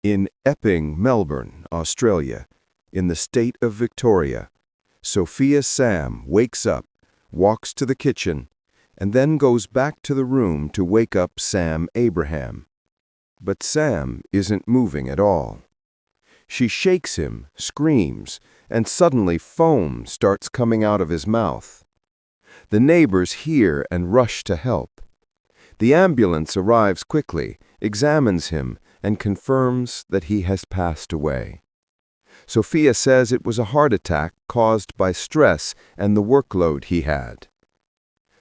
In Epping, Melbourne, Australia, in the state of Victoria, Sophia Sam wakes up, walks to the kitchen, and then goes back to the room to wake up Sam Abraham. But Sam isn't moving at all. She shakes him, screams, and suddenly foam starts coming out of his mouth. The neighbors hear and rush to help. The ambulance arrives quickly, examines him, and confirms that he has passed away. Sophia says it was a heart attack caused by stress and the workload he had.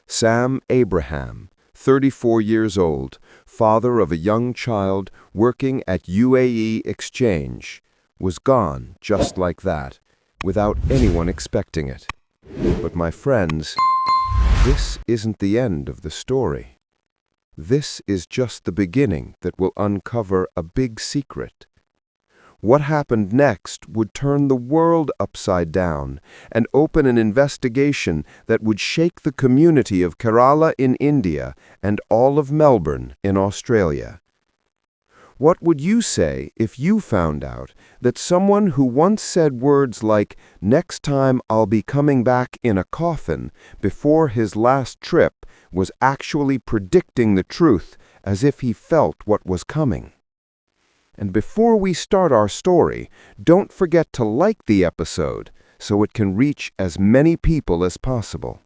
Sam Abraham, 34 years old, father of a young child working at UAE Exchange, was gone just like that, without anyone expecting it. But my friends, this isn't the end of the story. This is just the beginning that will uncover a big secret. What happened next would turn the world upside down and open an investigation that would shake the community of Kerala in India and all of Melbourne in Australia. What would you say if you found out that someone who once said words like, "Next time I'll be coming back in a coffin," before his last trip was actually predicting the truth as if he felt what was coming? And before we start our story, don't forget to like the episode so it can reach as many people as possible.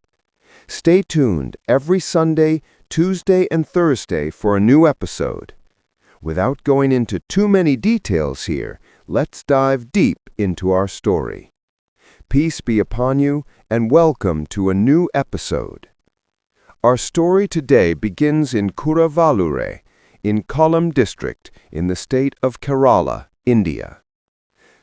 Stay tuned every Sunday, Tuesday, and Thursday for a new episode. Without going into too many details here, let's dive deep into our story. Peace be upon you, and welcome to a new episode. Our story today begins in Kuravalure, in Kollam district, in the state of Kerala, India.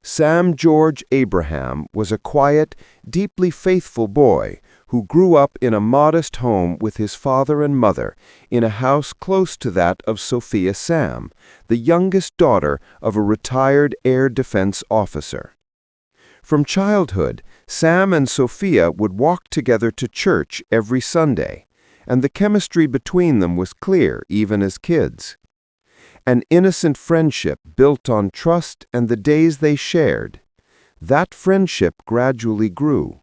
Sam George Abraham was a quiet, deeply faithful boy who grew up in a modest home with his father and mother in a house close to that of Sophia Sam, the youngest daughter of a retired air defense officer. From childhood, Sam and Sophia would walk together to church every Sunday, and the chemistry between them was clear even as kids. An innocent friendship built on trust and the days they shared. That friendship gradually grew.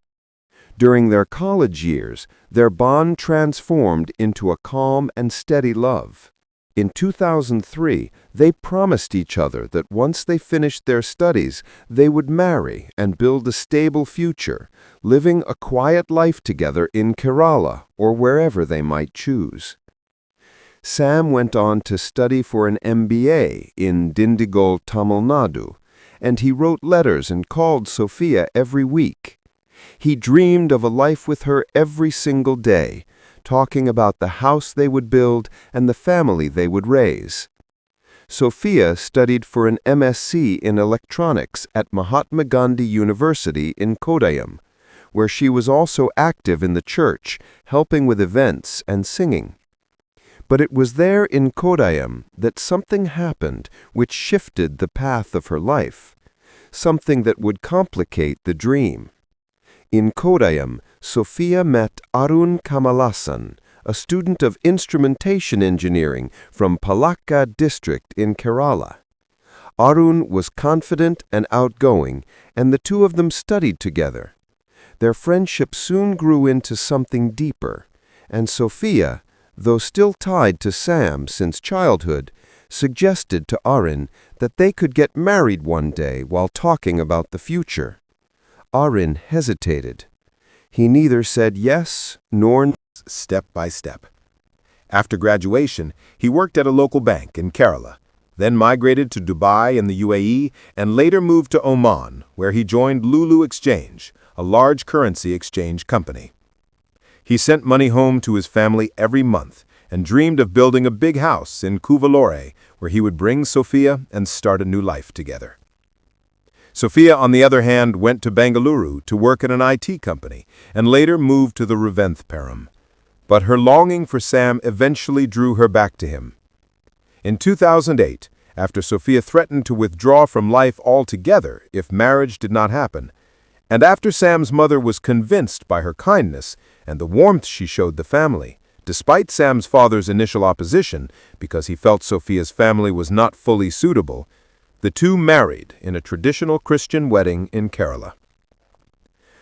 During their college years, their bond transformed into a calm and steady love. In 2003, they promised each other that once they finished their studies, they would marry and build a stable future, living a quiet life together in Kerala or wherever they might choose. Sam went on to study for an MBA in Dindigul, Tamil Nadu, and he wrote letters and called Sophia every week. He dreamed of a life with her every single day, talking about the house they would build and the family they would raise. Sophia studied for an MSc in electronics at Mahatma Gandhi University in Kottayam, where she was also active in the church, helping with events and singing. But it was there in Kottayam that something happened which shifted the path of her life, something that would complicate the dream. In Kottayam, Sophia met Arun Kamalasan, a student of instrumentation engineering from Palakkad district in Kerala. Arun was confident and outgoing, and the two of them studied together. Their friendship soon grew into something deeper, and Sophia, though still tied to Sam since childhood, suggested to Arun that they could get married one day while talking about the future. Arun hesitated. He neither said yes nor step by step. After graduation, he worked at a local bank in Kerala, then migrated to Dubai in the UAE, and later moved to Oman, where he joined Lulu Exchange, a large currency exchange company. He sent money home to his family every month and dreamed of building a big house in Kuvalore, where he would bring Sophia and start a new life together. Sophia, on the other hand, went to Bengaluru to work at an IT company and later moved to the Rivendtpuram. But her longing for Sam eventually drew her back to him. In 2008, after Sophia threatened to withdraw from life altogether if marriage did not happen, and after Sam's mother was convinced by her kindness and the warmth she showed the family, despite Sam's father's initial opposition because he felt Sophia's family was not fully suitable, The two married in a traditional Christian wedding in Kerala.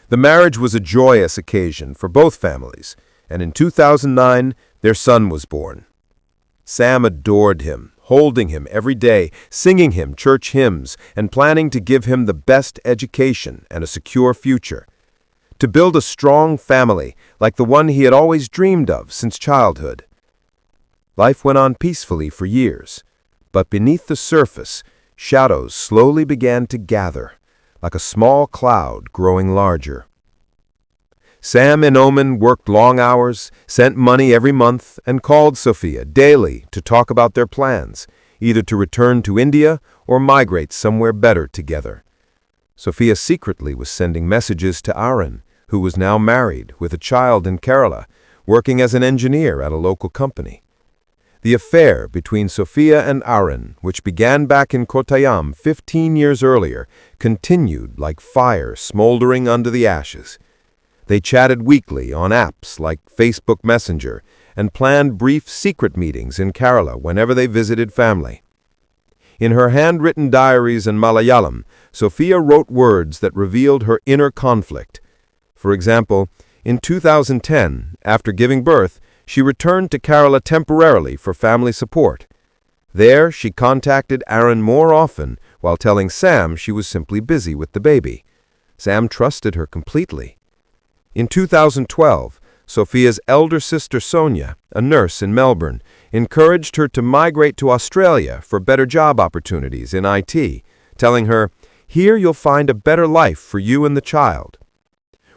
The marriage was a joyous occasion for both families, and in 2009, their son was born. Sam adored him, holding him every day, singing him church hymns, and planning to give him the best education and a secure future. To build a strong family like the one he had always dreamed of since childhood. Life went on peacefully for years, but beneath the surface, shadows slowly began to gather, like a small cloud growing larger. Sam and Oman worked long hours, sent money every month, and called Sophia daily to talk about their plans, either to return to India or migrate somewhere better together. Sophia secretly was sending messages to Aaron, who was now married with a child in Kerala, working as an engineer at a local company. The affair between Sophia and Aaron, which began back in Kottayam 15 years earlier, continued like fire smoldering under the ashes. They chatted weekly on apps like Facebook Messenger and planned brief secret meetings in Kerala whenever they visited family. In her handwritten diaries in Malayalam, Sophia wrote words that revealed her inner conflict. For example, in 2010, after giving birth, she returned to Kerala temporarily for family support. There, she contacted Aaron more often while telling Sam she was simply busy with the baby. Sam trusted her completely. In 2012, Sophia's elder sister Sonia, a nurse in Melbourne, encouraged her to migrate to Australia for better job opportunities in IT, telling her, "Here you'll find a better life for you and the child."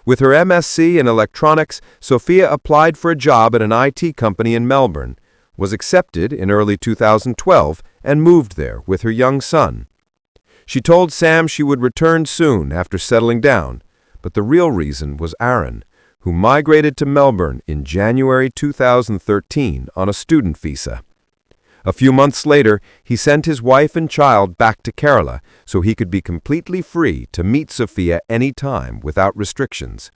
With her MSc in electronics, Sophia applied for a job at an IT company in Melbourne, was accepted in early 2012, and moved there with her young son. She told Sam she would return soon after settling down, but the real reason was Aaron, who migrated to Melbourne in January 2013 on a student visa. A few months later, he sent his wife and child back to Kerala so he could be completely free to meet Sophia any time without restrictions.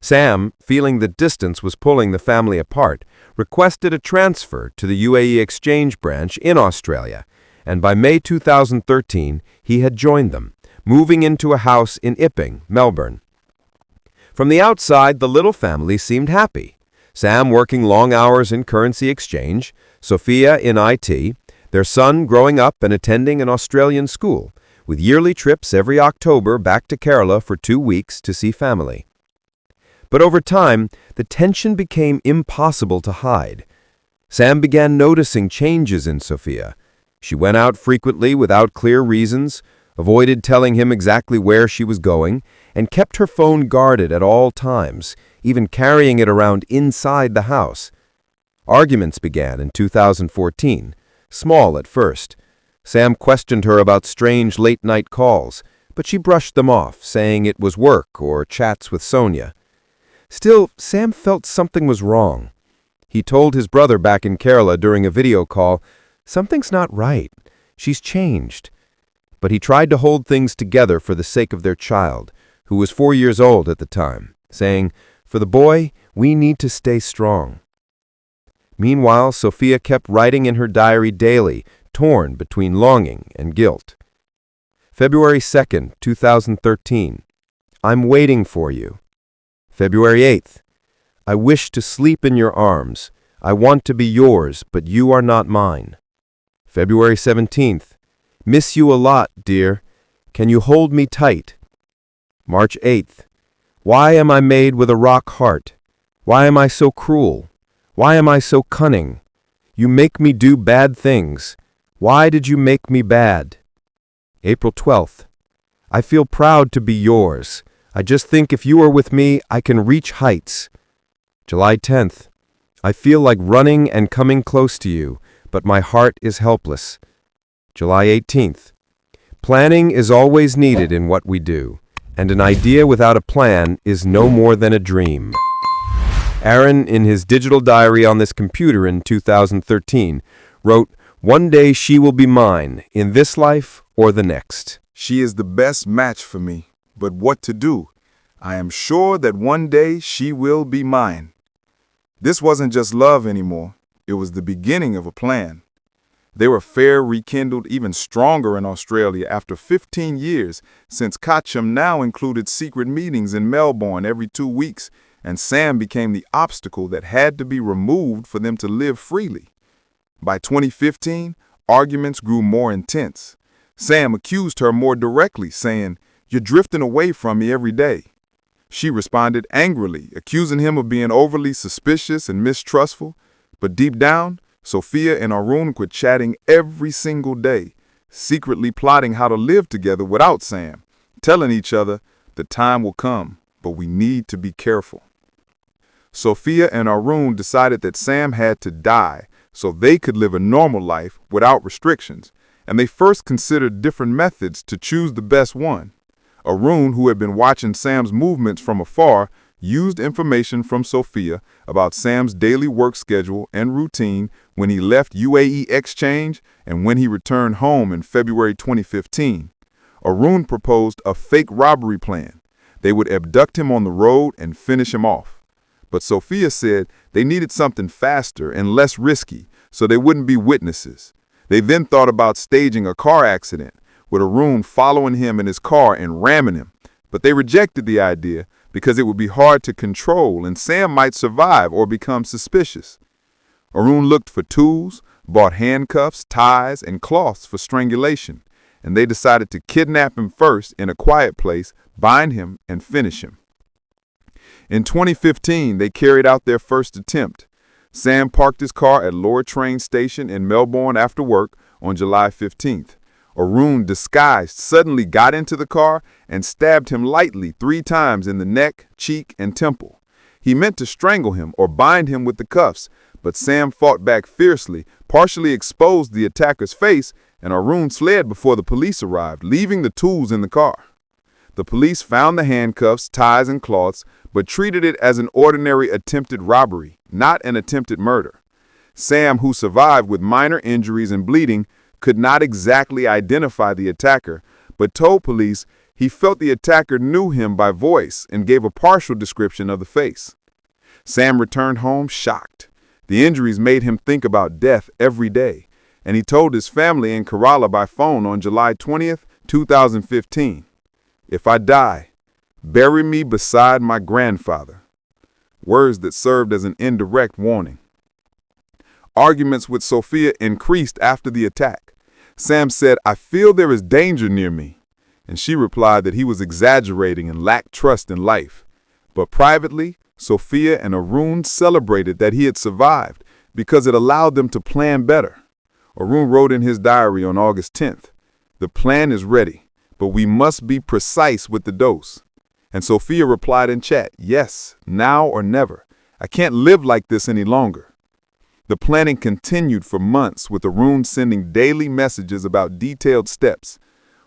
Sam, feeling the distance was pulling the family apart, requested a transfer to the UAE exchange branch in Australia, and by May 2013, he had joined them, moving into a house in Epping, Melbourne. From the outside, the little family seemed happy. Sam working long hours in currency exchange, Sophia in IT, their son growing up and attending an Australian school, with yearly trips every October back to Kerala for 2 weeks to see family. But over time, the tension became impossible to hide. Sam began noticing changes in Sophia. She went out frequently without clear reasons, avoided telling him exactly where she was going, and kept her phone guarded at all times, even carrying it around inside the house. Arguments began in 2014, small at first. Sam questioned her about strange late-night calls, but she brushed them off, saying it was work or chats with Sonia. Still, Sam felt something was wrong. He told his brother back in Kerala during a video call, "Something's not right. She's changed." But he tried to hold things together for the sake of their child, who was 4 years old at the time, saying, "For the boy, we need to stay strong." Meanwhile, Sophia kept writing in her diary daily, torn between longing and guilt. February 2nd, 2013. I'm waiting for you. February 8th. I wish to sleep in your arms. I want to be yours, but you are not mine. February 17th. Miss you a lot, dear. Can you hold me tight? March 8th. Why am I made with a rock heart? Why am I so cruel? Why am I so cunning? You make me do bad things. Why did you make me bad? April 12th. I feel proud to be yours. I just think if you are with me, I can reach heights. July 10th. I feel like running and coming close to you, but my heart is helpless. July 18th. Planning is always needed in what we do, and an idea without a plan is no more than a dream. Aaron, in his digital diary on this computer in 2013, wrote, "One day she will be mine, in this life or the next." She is the best match for me, but what to do? I am sure that one day she will be mine. This wasn't just love anymore. It was the beginning of a plan. Their affair rekindled even stronger in Australia after 15 years, since Catchum now included secret meetings in Melbourne every 2 weeks, and Sam became the obstacle that had to be removed for them to live freely. By 2015, arguments grew more intense. Sam accused her more directly, saying, "You're drifting away from me every day." She responded angrily, accusing him of being overly suspicious and mistrustful. But deep down, Sophia and Arun quit chatting every single day, secretly plotting how to live together without Sam, telling each other, "The time will come, but we need to be careful." Sophia and Arun decided that Sam had to die so they could live a normal life without restrictions, and they first considered different methods to choose the best one. Arun, who had been watching Sam's movements from afar, used information from Sophia about Sam's daily work schedule and routine when he left UAE exchange and when he returned home in February 2015. Arun proposed a fake robbery plan. They would abduct him on the road and finish him off. But Sophia said they needed something faster and less risky so they wouldn't be witnesses. They then thought about staging a car accident, with Arun following him in his car and ramming him. But they rejected the idea because it would be hard to control and Sam might survive or become suspicious. Arun looked for tools, bought handcuffs, ties, and cloths for strangulation, and they decided to kidnap him first in a quiet place, bind him, and finish him. In 2015, they carried out their first attempt. Sam parked his car at Lower Train Station in Melbourne after work on July 15th. Arun, disguised, suddenly got into the car and stabbed him lightly 3 times in the neck, cheek, and temple. He meant to strangle him or bind him with the cuffs, but Sam fought back fiercely, partially exposed the attacker's face, and Arun fled before the police arrived, leaving the tools in the car. The police found the handcuffs, ties, and cloths, but treated it as an ordinary attempted robbery, not an attempted murder. Sam, who survived with minor injuries and bleeding, could not exactly identify the attacker, but told police he felt the attacker knew him by voice and gave a partial description of the face. Sam returned home shocked. The injuries made him think about death every day, and he told his family in Kerala by phone on July 20th, 2015, "If I die, bury me beside my grandfather." Words that served as an indirect warning. Arguments with Sophia increased after the attack. Sam said, "I feel there is danger near me," and she replied that he was exaggerating and lacked trust in life. But privately, Sophia and Arun celebrated that he had survived because it allowed them to plan better. Arun wrote in his diary on August 10th, "The plan is ready, but we must be precise with the dose." And Sophia replied in chat, "Yes, now or never. I can't live like this any longer." The planning continued for months, with Arun sending daily messages about detailed steps.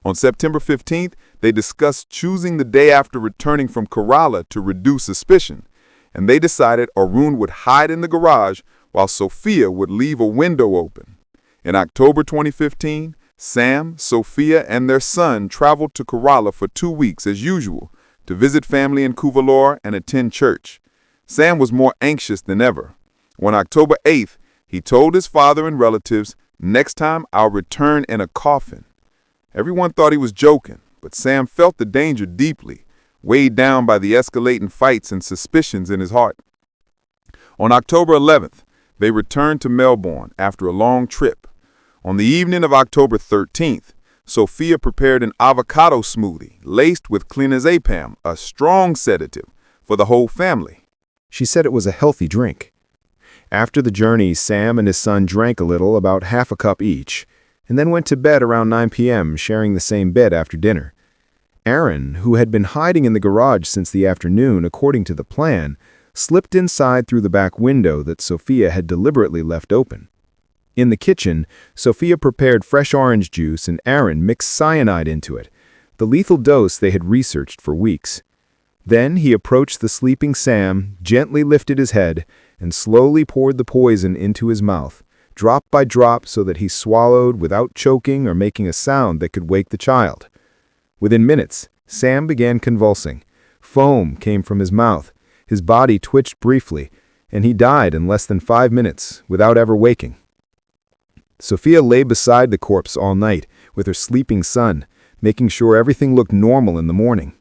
On September 15th, they discussed choosing the day after returning from Kerala to reduce suspicion, and they decided Arun would hide in the garage while Sophia would leave a window open. In October 2015, Sam, Sophia, and their son traveled to Kerala for 2 weeks as usual to visit family in Cuvalore and attend church. Sam was more anxious than ever. On October 8th, he told his father and relatives, "Next time I'll return in a coffin." Everyone thought he was joking, but Sam felt the danger deeply, weighed down by the escalating fights and suspicions in his heart. On October 11th, they returned to Melbourne after a long trip. On the evening of October 13th, Sophia prepared an avocado smoothie laced with clonazepam, a strong sedative, for the whole family. She said it was a healthy drink. After the journey, Sam and his son drank a little, about half a cup each, and then went to bed around 9 p.m., sharing the same bed after dinner. Aaron, who had been hiding in the garage since the afternoon according to the plan, slipped inside through the back window that Sophia had deliberately left open. In the kitchen, Sophia prepared fresh orange juice and Aaron mixed cyanide into it, the lethal dose they had researched for weeks. Then he approached the sleeping Sam, gently lifted his head, and slowly poured the poison into his mouth, drop by drop, so that he swallowed without choking or making a sound that could wake the child. Within minutes, Sam began convulsing. Foam came from his mouth, his body twitched briefly, and he died in less than 5 minutes without ever waking. Sophia lay beside the corpse all night, with her sleeping son, making sure everything looked normal in the morning.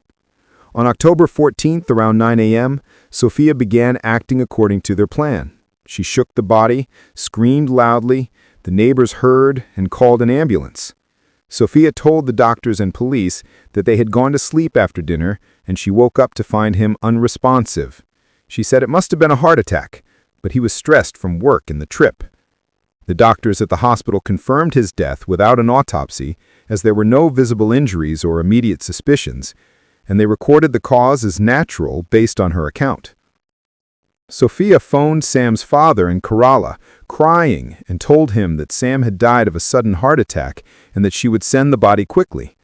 On October 14th, around 9 a.m., Sophia began acting according to their plan. She shook the body, screamed loudly, the neighbors heard, and called an ambulance. Sophia told the doctors and police that they had gone to sleep after dinner, and she woke up to find him unresponsive. She said it must have been a heart attack, but he was stressed from work and the trip. The doctors at the hospital confirmed his death without an autopsy, as there were no visible injuries or immediate suspicions, and they recorded the cause as natural based on her account. Sophia phoned Sam's father in Kerala, crying, and told him that Sam had died of a sudden heart attack and that she would send the body quickly.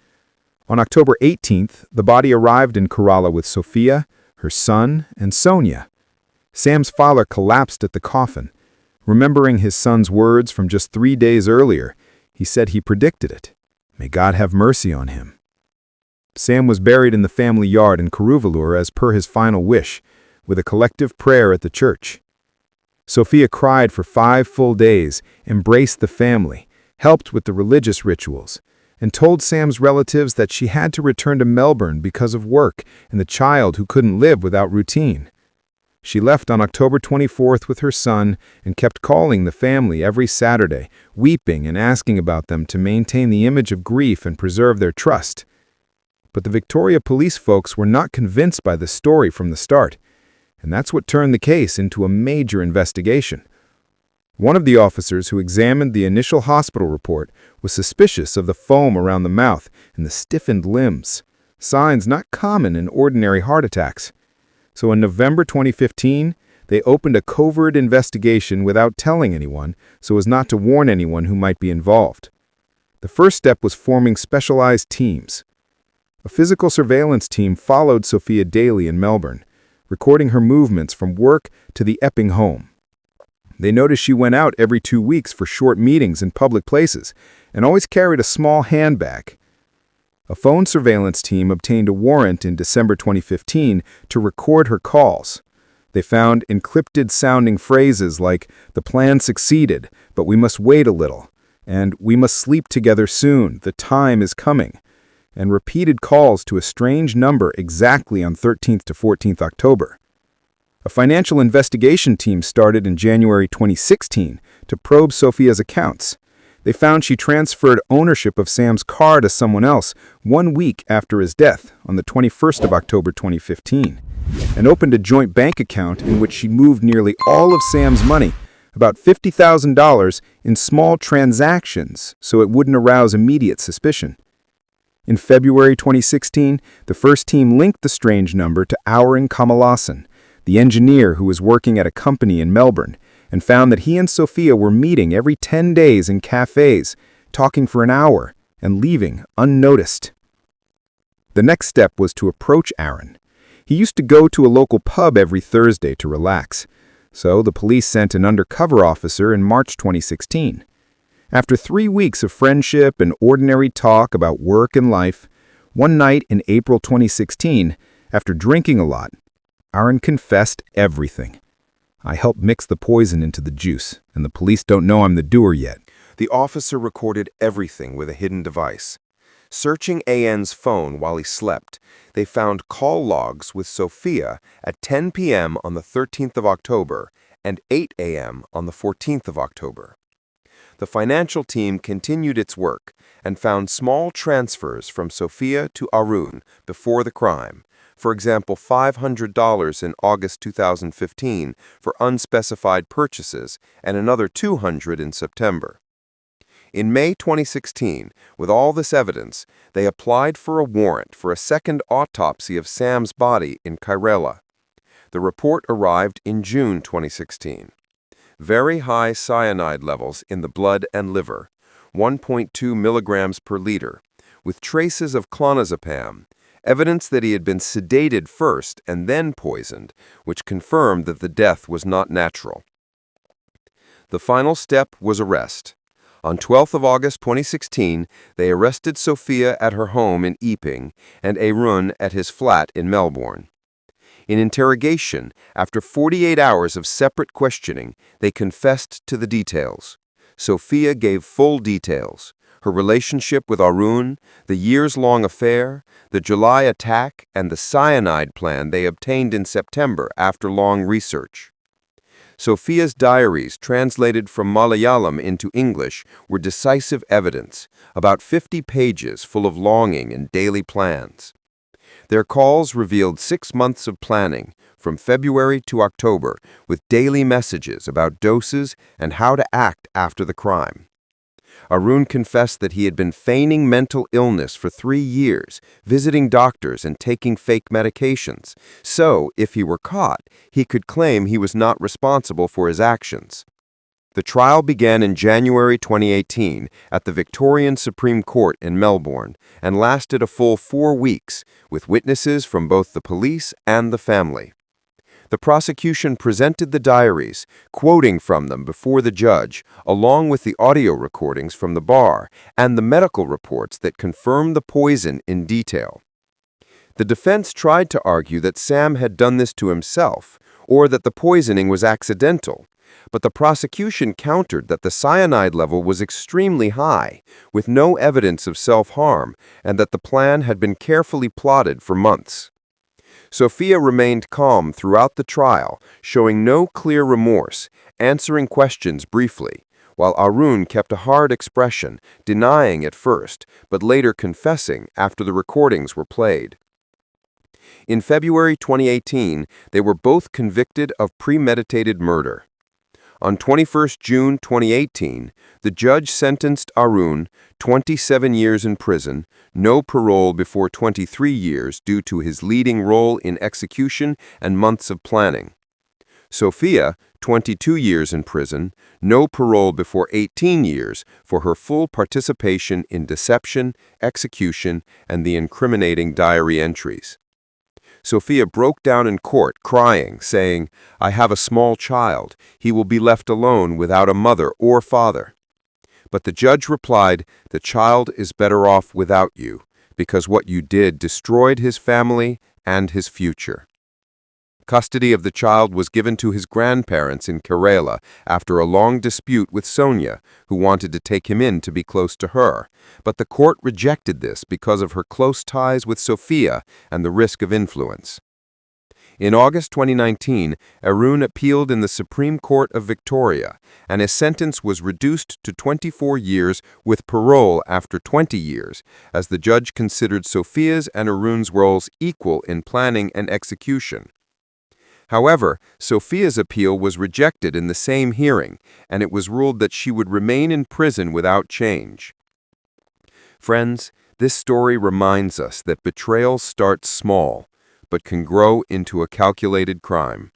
On October 18th, the body arrived in Kerala with Sophia, her son, and Sonia. Sam's father collapsed at the coffin. Remembering his son's words from just 3 days earlier, he said he predicted it. May God have mercy on him. Sam was buried in the family yard in Kuruvalur as per his final wish, with a collective prayer at the church. Sophia cried for 5 full days, embraced the family, helped with the religious rituals, and told Sam's relatives that she had to return to Melbourne because of work and the child who couldn't live without routine. She left on October 24th with her son and kept calling the family every Saturday, weeping and asking about them to maintain the image of grief and preserve their trust. But the Victoria police folks were not convinced by the story from the start, and that's what turned the case into a major investigation. One of the officers who examined the initial hospital report was suspicious of the foam around the mouth and the stiffened limbs, signs not common in ordinary heart attacks. So in November 2015, they opened a covert investigation without telling anyone, so as not to warn anyone who might be involved. The first step was forming specialized teams. A physical surveillance team followed Sophia daily in Melbourne, recording her movements from work to the Epping home. They noticed she went out every 2 weeks for short meetings in public places and always carried a small handbag. A phone surveillance team obtained a warrant in December 2015 to record her calls. They found encrypted-sounding phrases like, "The plan succeeded, but we must wait a little," and "We must sleep together soon, the time is coming," and repeated calls to a strange number exactly on 13th to 14th October. A financial investigation team started in January 2016 to probe Sophia's accounts. They found she transferred ownership of Sam's car to someone else 1 week after his death on the 21st of October 2015, and opened a joint bank account in which she moved nearly all of Sam's money, about $50,000, in small transactions so it wouldn't arouse immediate suspicion. In February 2016, the first team linked the strange number to Aurin Kamalasan, the engineer who was working at a company in Melbourne, and found that he and Sophia were meeting every 10 days in cafes, talking for an hour, and leaving unnoticed. The next step was to approach Aaron. He used to go to a local pub every Thursday to relax, so the police sent an undercover officer in March 2016. After 3 weeks of friendship and ordinary talk about work and life, one night in April 2016, after drinking a lot, Aaron confessed everything. "I helped mix the poison into the juice, and the police don't know I'm the doer yet." The officer recorded everything with a hidden device. Searching AN's phone while he slept, they found call logs with Sophia at 10 p.m. on the 13th of October and 8 a.m. on the 14th of October. The financial team continued its work and found small transfers from Sophia to Arun before the crime. For example, $500 in August 2015 for unspecified purchases and another $200 in September. In May 2016, with all this evidence, they applied for a warrant for a second autopsy of Sam's body in Kerala. The report arrived in June 2016. Very high cyanide levels in the blood and liver, 1.2 milligrams per liter, with traces of clonazepam, evidence that he had been sedated first and then poisoned, which confirmed that the death was not natural. The final step was arrest. On 12th of August 2016, they arrested Sophia at her home in Epping and Arun at his flat in Melbourne. In interrogation, after 48 hours of separate questioning, they confessed to the details. Sophia gave full details: her relationship with Arun, the years-long affair, the July attack, and the cyanide plan they obtained in September after long research. Sophia's diaries, translated from Malayalam into English, were decisive evidence, about 50 pages full of longing and daily plans. Their calls revealed 6 months of planning, from February to October, with daily messages about doses and how to act after the crime. Arun confessed that he had been feigning mental illness for 3 years, visiting doctors and taking fake medications, so, if he were caught, he could claim he was not responsible for his actions. The trial began in January 2018 at the Victorian Supreme Court in Melbourne and lasted a full 4 weeks, with witnesses from both the police and the family. The prosecution presented the diaries, quoting from them before the judge, along with the audio recordings from the bar and the medical reports that confirmed the poison in detail. The defense tried to argue that Sam had done this to himself, or that the poisoning was accidental, but the prosecution countered that the cyanide level was extremely high, with no evidence of self-harm, and that the plan had been carefully plotted for months. Sophia remained calm throughout the trial, showing no clear remorse, answering questions briefly, while Arun kept a hard expression, denying at first, but later confessing after the recordings were played. In February 2018, they were both convicted of premeditated murder. On 21 June 2018, the judge sentenced Arun 27 years in prison, no parole before 23 years due to his leading role in execution and months of planning. Sophia, 22 years in prison, no parole before 18 years for her full participation in deception, execution, and the incriminating diary entries. Sophia broke down in court, crying, saying, "I have a small child. He will be left alone without a mother or father." But the judge replied, "The child is better off without you, because what you did destroyed his family and his future." Custody of the child was given to his grandparents in Kerala after a long dispute with Sonia, who wanted to take him in to be close to her, but the court rejected this because of her close ties with Sophia and the risk of influence. In August 2019, Arun appealed in the Supreme Court of Victoria, and his sentence was reduced to 24 years with parole after 20 years, as the judge considered Sophia's and Arun's roles equal in planning and execution. However, Sophia's appeal was rejected in the same hearing, and it was ruled that she would remain in prison without change. Friends, this story reminds us that betrayal starts small, but can grow into a calculated crime.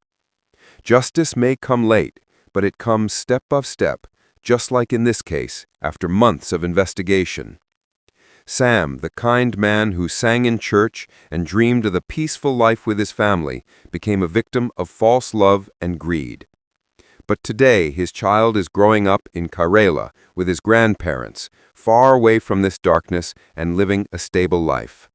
Justice may come late, but it comes step by step, just like in this case, after months of investigation. Sam, the kind man who sang in church and dreamed of a peaceful life with his family, became a victim of false love and greed. But today his child is growing up in Kerala with his grandparents, far away from this darkness and living a stable life.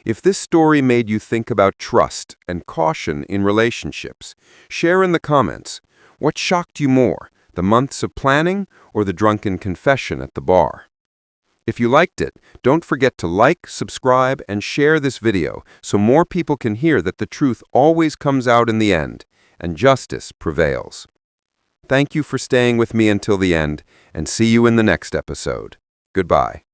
If this story made you think about trust and caution in relationships, share in the comments. What shocked you more, the months of planning or the drunken confession at the bar? If you liked it, don't forget to like, subscribe, and share this video so more people can hear that the truth always comes out in the end, and justice prevails. Thank you for staying with me until the end, and see you in the next episode. Goodbye.